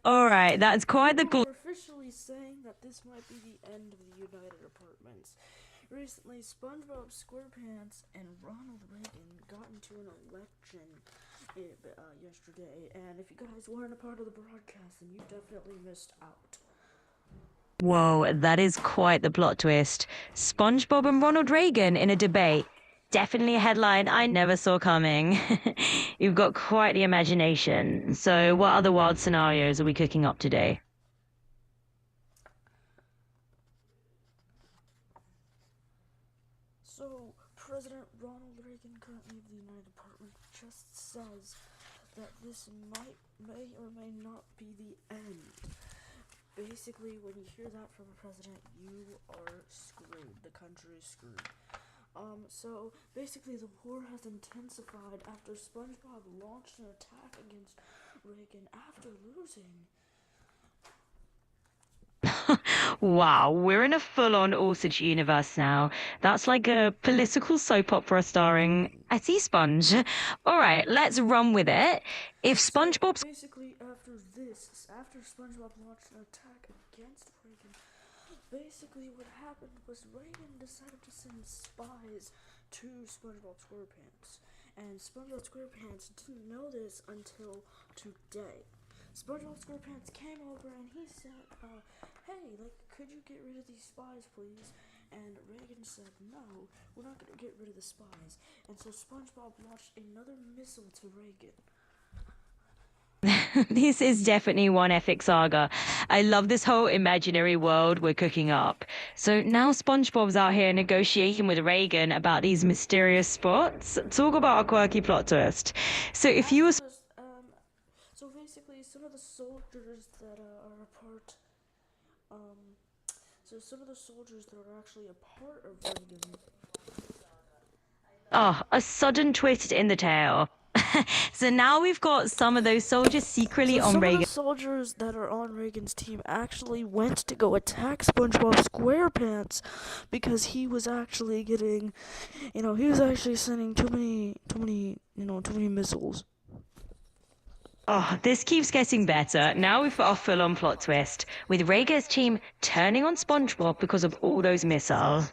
All right, that's quite the People are officially saying that this might be the end of the United Apartments. Recently, SpongeBob SquarePants and Ronald Reagan got into an election yesterday, and if you guys weren't a part of the broadcast, then you definitely missed out. Whoa, that is quite the plot twist. SpongeBob and Ronald Reagan in a debate. Definitely a headline I never saw coming. You've got quite the imagination. So, what other wild scenarios are we cooking up today? So, President Ronald Reagan, currently of the United Apartment, just says that this may or may not be the end. Basically, when you hear that from a president, you are screwed. The country is screwed. So basically, the war has intensified after SpongeBob launched an attack against Reagan after losing. Wow, we're in a full-on Orsage universe now. That's like a political soap opera starring a sea sponge. All right, let's run with it. If So SpongeBob's basically, after SpongeBob launched an attack against Reagan, basically what happened was Reagan decided to send spies to SpongeBob SquarePants, and SpongeBob SquarePants didn't know this until today. SpongeBob SquarePants came over and he said, "Hey, like, could you get rid of these spies, please?" And Reagan said, "No, we're not gonna get rid of the spies." And so SpongeBob launched another missile to Reagan. This is definitely one epic saga. I love this whole imaginary world we're cooking up. So now SpongeBob's out here negotiating with Reagan about these mysterious spots. Talk about a quirky plot twist. So if you After were this, so basically, some of the soldiers that are a part, um, so some of the soldiers that are actually a part of Reagan. a sudden twist in the tale. So now we've got some of those soldiers So secretly on some of the Reagan. soldiers that are on Reagan's team actually went to go attack SpongeBob SquarePants because he was actually getting, he was actually sending too many missiles. Oh, this keeps getting better. Now we've got a full-on plot twist with Reagan's team turning on SpongeBob because of all those missiles.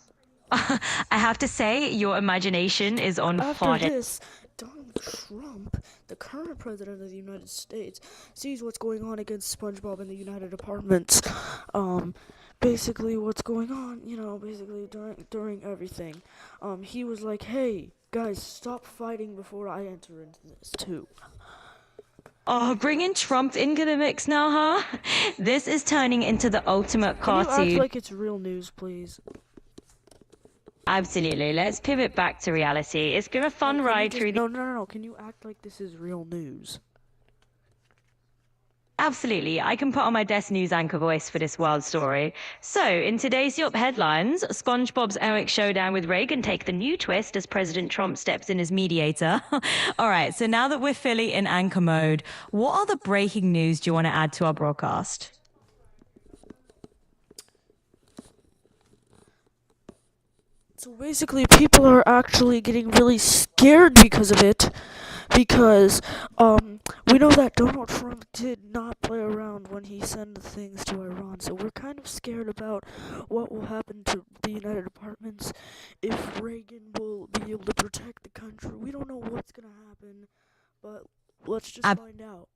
I have to say, your imagination is on After fire. this, Donald Trump, the current president of the United States, sees what's going on against SpongeBob in the United Apartments. Basically what's going on, basically during everything. He was like, "Hey, guys, stop fighting before I enter into this too." Oh, bringing Trump into the mix now, huh? This is turning into the ultimate Can you act cartoon. like it's real news, please? Absolutely. Let's pivot back to reality. It's been a No, fun can you ride just through the. no. Can you act like this is real news? Absolutely. I can put on my desk news anchor voice for this wild story. So, in today's Yup headlines, SpongeBob's Eric showdown with Reagan take the new twist as President Trump steps in as mediator. All right, so now that we're fully in anchor mode, what other breaking news do you want to add to our broadcast? So basically, people are actually getting really scared because of it, because we know that Donald Trump did not play around when he sent the things to Iran. So we're kind of scared about what will happen to the United Apartments if Reagan will be able to protect the country. We don't know what's gonna happen, but let's just find out.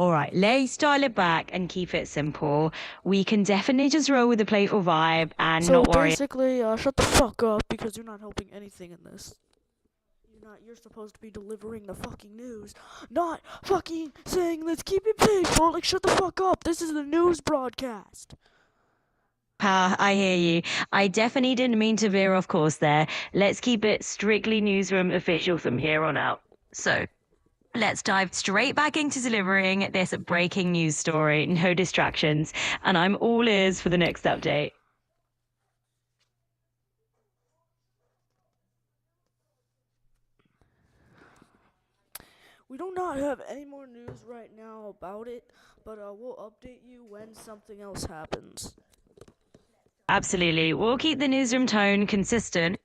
All right, let's dial it back and keep it simple. We can definitely just roll with the playful vibe and So not worry. basically, shut the fuck up because you're not helping anything in this. You're supposed to be delivering the fucking news, not fucking saying let's keep it painful. Like, shut the fuck up. This is the news broadcast. I hear you. I definitely didn't mean to veer off course there. Let's keep it strictly newsroom official from here on out. So, let's dive straight back into delivering this breaking news story. No distractions. And I'm all ears for the next update. We do not have any more news right now about it, but we'll update you when something else happens. Absolutely. We'll keep the newsroom tone consistent.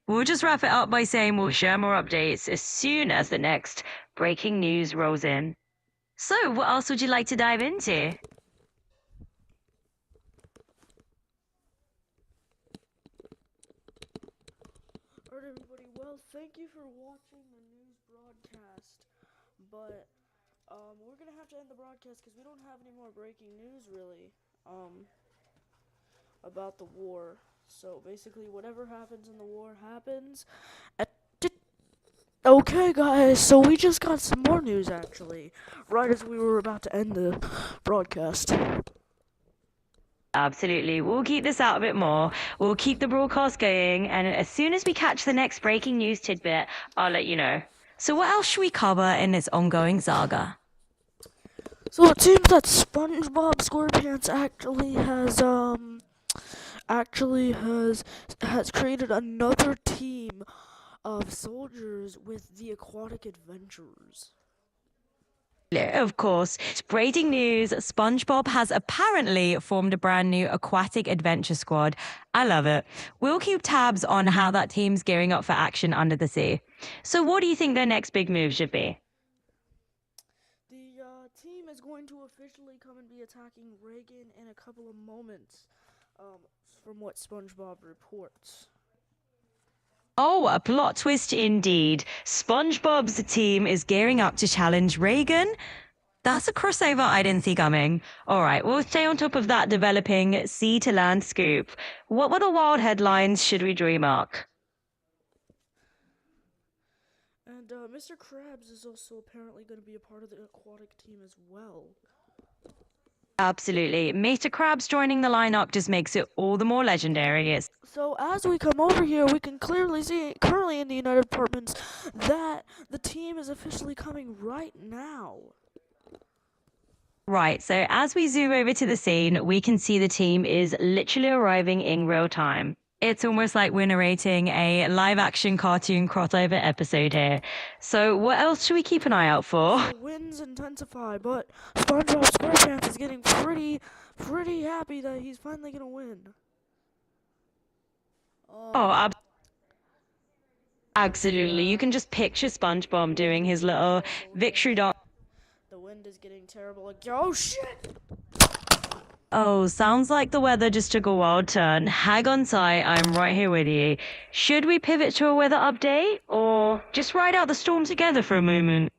We'll just wrap it up by saying we'll share more updates as soon as the next breaking news rolls in. So, what else would you like to dive into? Alright, everybody. Well, thank you for watching the news broadcast. But we're gonna have to end the broadcast because we don't have any more breaking news really. About the war. So basically, whatever happens in the war happens. Okay, guys. So we just got some more news actually, right as we were about to end the broadcast. Absolutely. We'll keep this out a bit more. We'll keep the broadcast going, and as soon as we catch the next breaking news tidbit, I'll let you know. So, what else should we cover in this ongoing saga? So it seems that SpongeBob SquarePants has created another team of soldiers with the Aquatic Adventurers. Of course, breaking news SpongeBob has apparently formed a brand new aquatic adventure squad. I love it. We'll keep tabs on how that team's gearing up for action under the sea. So, what do you think their next big move should be? The team is going to officially come and be attacking Reagan in a couple of moments, from what SpongeBob reports. Oh, a plot twist indeed. SpongeBob's team is gearing up to challenge Reagan. That's a crossover I didn't see coming. All right, we'll stay on top of that developing sea to land scoop. What were the wild headlines should we dream up? And Mr. Krabs is also apparently going to be a part of the aquatic team as well. Absolutely. Mr. Krabs joining the lineup just makes it all the more legendary. So as we come over here, we can clearly see, currently in the United Departments, that the team is officially coming right now. Right, so as we zoom over to the scene, we can see the team is literally arriving in real time. It's almost like we're narrating a live action cartoon crossover episode here. So, what else should we keep an eye out for? The winds intensify, but SpongeBob SquarePants is getting pretty happy that he's finally gonna win. Oh, absolutely. You can just picture SpongeBob doing his little victory dance. The wind is getting terrible. Like, oh shit! Oh, sounds like the weather just took a wild turn. Hang on tight, I'm right here with you. Should we pivot to a weather update or just ride out the storm together for a moment?